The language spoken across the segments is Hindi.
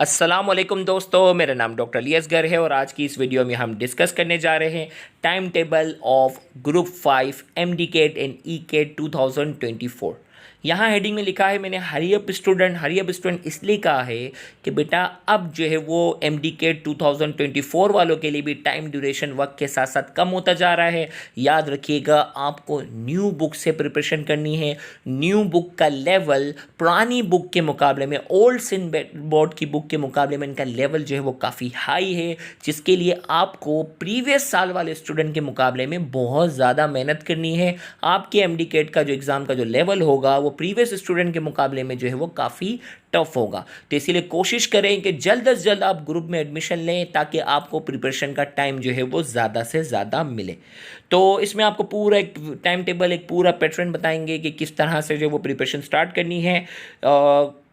अस्सलाम वालेकुम दोस्तों, मेरा नाम डॉक्टर अली असगर है और आज की इस वीडियो में हम डिस्कस करने जा रहे हैं time table of group 5 MDCAT and ECAT 2024। यहाँ हेडिंग में लिखा है मैंने हरी अप स्टूडेंट इसलिए कहा है कि बेटा अब जो है वो एमडी केट 2024 वालों के लिए भी टाइम ड्यूरेशन वक्त के साथ साथ कम होता जा रहा है। याद रखिएगा, आपको न्यू बुक से प्रिपरेशन करनी है। न्यू बुक का लेवल पुरानी बुक के मुकाबले में, ओल्ड सिन बोर्ड की बुक के मुकाबले में इनका लेवल जो है वो काफ़ी हाई है, जिसके लिए आपको प्रीवियस साल वाले स्टूडेंट के मुकाबले में बहुत ज़्यादा मेहनत करनी है। आपके एमडी केट का जो एग्ज़ाम का जो लेवल होगा वो प्रीवियस स्टूडेंट के मुकाबले में जो है वो काफ़ी टफ होगा। तो इसीलिए कोशिश करें कि जल्द से जल्द आप ग्रुप में एडमिशन लें ताकि आपको प्रिपरेशन का टाइम जो है वो ज़्यादा से ज़्यादा मिले। तो इसमें आपको पूरा एक टाइम टेबल, एक पूरा पैटर्न बताएंगे कि किस तरह से जो वो प्रिपरेशन स्टार्ट करनी है।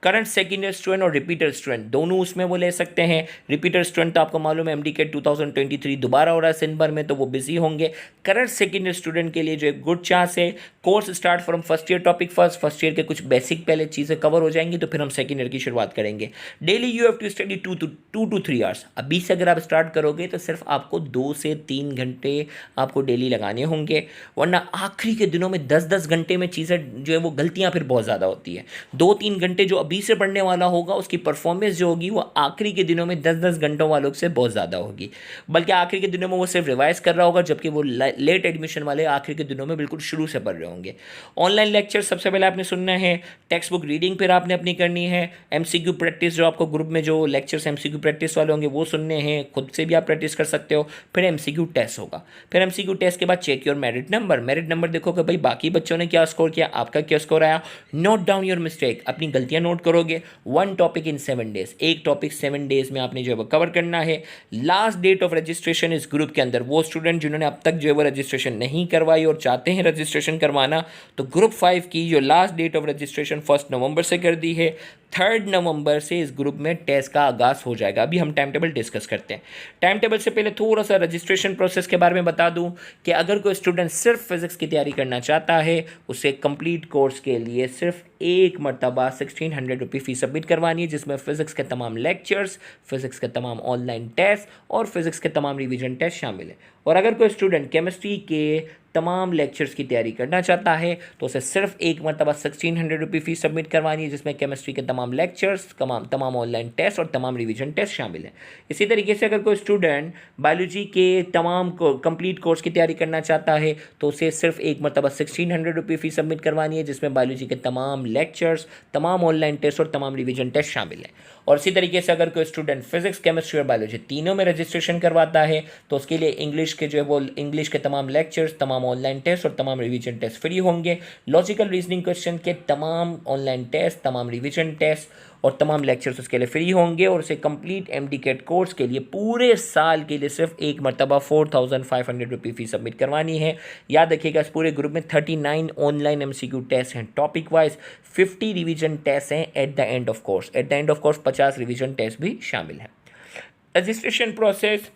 करंट सेकेंड ईयर स्टूडेंट और रिपीटर स्टूडेंट दोनों उसमें वो ले सकते हैं। रिपीटर स्टूडेंट तो आपको मालूम है एमडी केट 2023 दोबारा हो रहा है सिंध भर में, तो वो बिजी होंगे। करंट सेकेंड ईयर स्टूडेंट के लिए जो एक गुड चांस है। Course start from first year topic first year के कुछ बेसिक पहले चीज़ें कवर हो जाएंगी, तो फिर हम सेकेंड ईयर की शुरुआत करेंगे। Daily you have to study 2 to 3 hours. अभी से अगर आप स्टार्ट करोगे तो सिर्फ आपको 2 से 3 घंटे आपको डेली लगाने होंगे, वरना आखिरी के दिनों में 10-10 घंटे में चीज़ें जो है वो गलतियाँ फिर बहुत ज़्यादा होती है। 2-3 घंटे जो अभी से पढ़ने वाला होगा उसकी परफॉर्मेंस जो होगी वो आखिरी के दिनों में 10-10 घंटों वालों से बहुत ज़्यादा होगी। बल्कि आखिरी के दिनों में वो सिर्फ रिवाइज कर रहा होगा, जबकि वो लेट एडमिशन वाले आखिरी के दिनों में बिल्कुल शुरू से पढ़ रहे होंगे। ऑनलाइन लेक्चर सबसे पहले आपने सुनना है, टेक्स्ट बुक रीडिंग फिर आपने अपनी करनी है। एमसीक्यू प्रैक्टिस जो आपको ग्रुप में जो लेक्चर्स एमसीक्यू प्रैक्टिस वाले होंगे वो सुनने हैं, खुद से भी आप प्रैक्टिस कर सकते हो। फिर एमसीक्यू टेस्ट होगा। फिर एमसीक्यू टेस्ट के बाद चेक योर मेरिट नंबर देखो कि भाई बाकी बच्चों ने क्या स्कोर किया, आपका क्या स्कोर आया। नोट डाउन योर मिस्टेक, अपनी गलतियां नोट करोगे। 1 टॉपिक इन 7 डेज, एक टॉपिक 7 डेज में आपने जो है वो कवर करना है। लास्ट डेट ऑफ रजिस्ट्रेशन इस ग्रुप के अंदर वो स्टूडेंट जिन्होंने अब तक जो है वो रजिस्ट्रेशन नहीं करवाई और चाहते हैं रजिस्ट्रेशन करवाना, तो ग्रुप 5 की जो लास्ट डेट ऑफ रजिस्ट्रेशन 1 नवंबर से कर दी है। 3 नवंबर से इस ग्रुप में टेस्ट का आगाज़ हो जाएगा। अभी हम टाइम टेबल डिस्कस करते हैं। टाइम टेबल से पहले थोड़ा सा रजिस्ट्रेशन प्रोसेस के बारे में बता दूं कि अगर कोई स्टूडेंट सिर्फ फिज़िक्स की तैयारी करना चाहता है, उसे कंप्लीट कोर्स के लिए सिर्फ एक मरतबा 1600 रुपये फ़ीस सबमिट करवानी है, जिसमें फ़िज़िक्स के तमाम लेक्चर्स, फ़िज़िक्स के तमाम ऑनलाइन टेस्ट और फिज़िक्स के तमाम रिवीजन टेस्ट शामिल है। और अगर कोई स्टूडेंट केमिस्ट्री के तमाम लेक्चर्स की तैयारी करना चाहता है तो उसे सिर्फ एक मरतबा 1600 रुपये फ़ीस सबमिट करवानी है, जिसमें केमिस्ट्री के तमाम लेक्चर्स, तमाम ऑनलाइन टेस्ट और तमाम रिवीजन टेस्ट शामिल हैं। इसी तरीके से अगर कोई स्टूडेंट बायोलॉजी के तमाम कंप्लीट कोर्स की तैयारी करना चाहता है तो उसे सिर्फ एक मरतबा 1600 रुपये फ़ीस सबमिट करवानी है, जिसमें बायोलॉजी के तमाम लेक्चर्स, तमाम ऑनलाइन टेस्ट और तमाम रिवीजन टेस्ट शामिल हैं। और इसी तरीके से अगर कोई स्टूडेंट फिजिक्स, केमिस्ट्री और बायोलॉजी तीनों में रजिस्ट्रेशन करवाता है तो उसके लिए इंग्लिश के जो है वो इंग्लिश के तमाम लेक्चर्स, तमाम ऑनलाइन टेस्ट और तमाम रिवीजन टेस्ट फ्री होंगे। लॉजिकल रीजनिंग क्वेश्चन के तमाम ऑनलाइन टेस्ट, तमाम रिवीजन टेस्ट और तमाम लेक्चर्स उसके लिए फ्री होंगे। और उसे कंप्लीट एमडी केट कोर्स के लिए पूरे साल के लिए सिर्फ एक मरतबा 4500 रुपये फ़ीस सबमिट करवानी है। याद रखिएगा, इस पूरे ग्रुप में 39 ऑनलाइन एमसीक्यू टेस्ट हैं टॉपिक वाइज, 50 रिवीजन टेस्ट हैं at the end of course. At the end of course 50 revision test भी शामिल हैं। रजिस्ट्रेशन प्रोसेस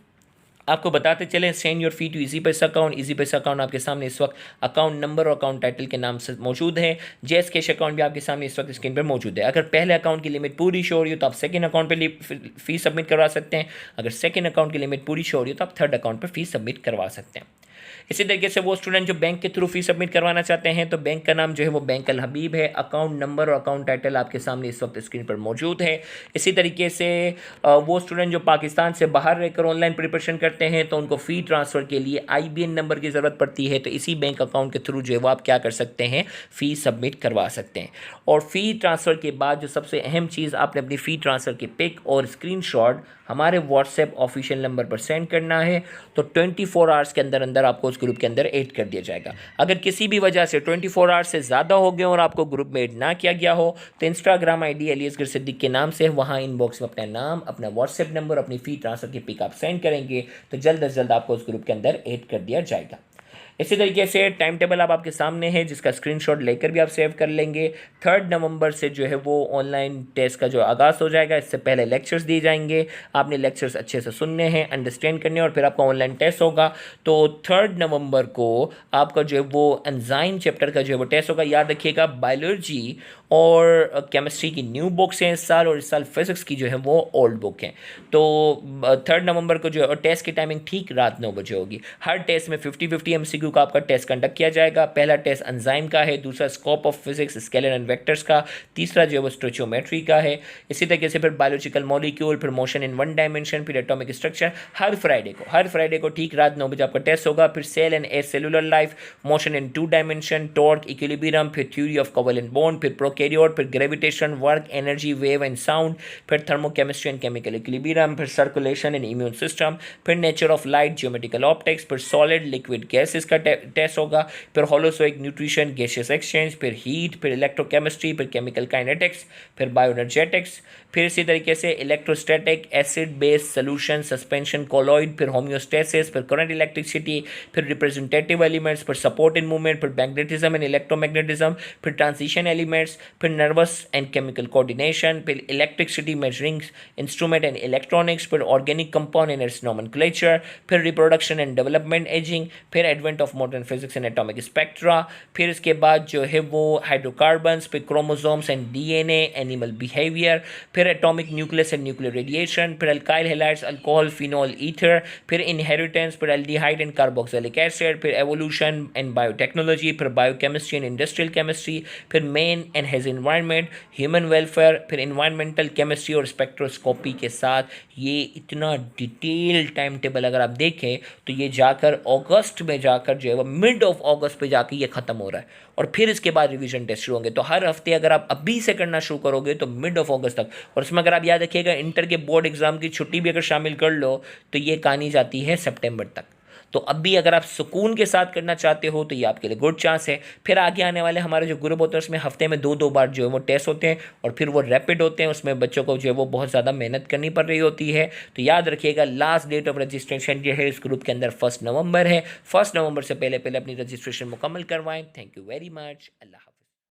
आपको बताते चलें। Send your fee to Easypaisa account. Easypaisa account आपके सामने इस वक्त अकाउंट नंबर और अकाउंट टाइटल के नाम से मौजूद है। जेएस कैश अकाउंट भी आपके सामने इस वक्त स्क्रीन पर मौजूद है। अगर पहले अकाउंट की लिमिट पूरी शो हो रही हो तो आप सेकंड अकाउंट पर फी सबमिट करवा सकते हैं। अगर सेकंड अकाउंट की लिमिट पूरी शो हो रही हो तो आप थर्ड अकाउंट पर फी सबमिट करवा सकते हैं। इसी तरीके से वो स्टूडेंट जो बैंक के थ्रू फी सबमिट करवाना चाहते हैं तो बैंक का नाम जो है वो बैंक अल हबीब है। अकाउंट नंबर और अकाउंट टाइटल आपके सामने इस वक्त स्क्रीन पर मौजूद है। इसी तरीके से वो स्टूडेंट जो पाकिस्तान से बाहर रहकर ऑनलाइन प्रिपरेशन करते हैं तो उनको फ़ी ट्रांसफ़र के लिए आईबीएन नंबर की ज़रूरत पड़ती है, तो इसी बैंक अकाउंट के थ्रू जो है वो आप क्या कर सकते हैं, फ़ी सबमिट करवा सकते हैं। और फ़ी ट्रांसफ़र के बाद जो सबसे अहम चीज़, आपने अपनी फ़ी ट्रांसफ़र की पिक और स्क्रीनशॉट हमारे व्हाट्सएप ऑफिशियल नंबर पर सेंड करना है, तो 24 आवर्स के अंदर अंदर आपको उस ग्रुप के अंदर ऐड कर दिया जाएगा। अगर किसी भी वजह से 24 आवर्स से ज़्यादा हो गए और आपको ग्रुप में ऐड ना किया गया हो तो इंस्टाग्राम आईडी अली असगर सिद्दीक के नाम से, वहाँ इनबॉक्स में अपना नाम, अपना व्हाट्सएप नंबर, अपनी फ़ी ट्रांसफ़र की पिक आप सेंड करेंगे तो जल्द अज जल्द आपको उस ग्रुप के अंदर ऐड कर दिया जाएगा। इसी तरीके से टाइम टेबल अब आपके सामने है, जिसका स्क्रीनशॉट लेकर भी आप सेव कर लेंगे। 3 नवंबर से जो है वो ऑनलाइन टेस्ट का जो आगाज़ हो जाएगा। इससे पहले लेक्चर्स दिए जाएंगे, आपने लेक्चर्स अच्छे से सुनने हैं, अंडरस्टैंड करने, और फिर आपका ऑनलाइन टेस्ट होगा। तो 3 नवंबर को आपका जो है वो एंजाइम चैप्टर का जो है वो टेस्ट होगा। याद रखिएगा, बायोलॉजी और केमिस्ट्री की न्यू बुक्स हैं इस साल, और इस साल फिजिक्स की जो है वो ओल्ड बुक हैं। तो 3 नवंबर को जो है, और टेस्ट की टाइमिंग ठीक रात 9 बजे होगी। हर टेस्ट में 50-50 MCQ का आपका टेस्ट कंडक्ट किया जाएगा। पहला टेस्ट एंजाइम का है, दूसरा scope of physics scalar and vectors का, तीसरा जो है वो स्टोचियोमेट्री का है। इसी तरीके से फिर बायोलॉजिकल मॉलिक्यूल, फिर मोशन इन 1 डायमेंशन, फिर एटॉमिक स्ट्रक्चर। हर फ्राइडे को ठीक रात 9 बजे आपका टेस्ट होगा। फिर cell and air cellular life, motion in 2 dimension, torque, equilibrium, फिर थ्योरी ऑफ कोवेलेंट बॉन्ड, फिर प्रोकैरियोट, फिर gravitation, work, energy, wave and sound, फिर थर्मोकेमिस्ट्री एंड केमिकल इक्विलिब्रियम, फिर सर्कुलेशन एंड इम्यून सिस्टम, फिर nature of light, geometrical optics, फिर सॉलिड लिक्विड गैसेस का टेस्ट होगा, फिर होलोसोइक न्यूट्रिशन, गैसियस एक्सचेंज, फिर हीट, फिर इलेक्ट्रोकेमिस्ट्री, फिर केमिकल काइनेटिक्स, फिर बायोएनर्जेटिक्स, फिर इसी तरीके से electrostatic, acid base solution, suspension, colloid, फिर होम्योस्टेसिस, फिर करंट इलेक्ट्रिसिटी, फिर रिप्रेजेंटेटिव एलिमेंट्स, फिर सपोर्ट इन मूवमेंट, फिर मैग्नेटिज्म एंड इलेक्ट्रोमैग्नेटिज्म, फिर ट्रांजिशन एलिमेंट्स, फिर नर्वस एंड केमिकल कोऑर्डिनेशन, फिर electricity measuring instrument and electronics, फिर organic compound and its nomenclature, फिर रिप्रोडक्शन एंड डेवलपमेंट एजिंग, फिर advent of modern physics and atomic spectra, फिर इसके बाद जो है वो हाइड्रोकार्बन्स, फिर chromosomes and DNA, animal behaviour, फिर atomic nucleus and nuclear radiation, फिर alkyl halides, alcohol, phenol, ether, फिर इनहेरिटेंस, फिर एल्डिहाइड एंड कार्बोक्सिलिक एसिड, फिर एवोल्यूशन एंड बायोटेक्नोलॉजी, फिर बायोकेमिस्ट्री एंड इंडस्ट्रियल केमिस्ट्री, फिर man and his environment, human welfare, फिर इन्वायरमेंटल केमिस्ट्री और स्पेक्ट्रोस्कोपी के साथ ये इतना डिटेल टाइम टेबल अगर आप देखें तो ये जाकर अगस्त में जाकर जो है वो मिड ऑफ अगस्त पे जाकर ये ख़त्म हो रहा है, और फिर इसके बाद रिवीजन टेस्ट शुरू होंगे। तो हर हफ्ते अगर आप अभी से करना शुरू करोगे तो मिड ऑफ अगस्त तक, और इसमें अगर आप याद रखिएगा इंटर के बोर्ड एग्जाम की छुट्टी भी अगर शामिल कर लो तो ये कहानी जाती है सितंबर तक। तो अब भी अगर आप सुकून के साथ करना चाहते हो तो ये आपके लिए गुड चांस है। फिर आगे आने वाले हमारे जो ग्रुप होते हैं उसमें हफ्ते में 2-2 बार जो है वो टेस्ट होते हैं, और फिर वो रैपिड होते हैं, उसमें बच्चों को जो है वो बहुत ज़्यादा मेहनत करनी पड़ रही होती है। तो याद रखिएगा, लास्ट डेट ऑफ रजिस्ट्रेशन जो है इस ग्रुप के अंदर 1 नवंबर है। 1 नवंबर से पहले पहले अपनी रजिस्ट्रेशन मुकम्मल करवाएं। Thank you very much. Allah.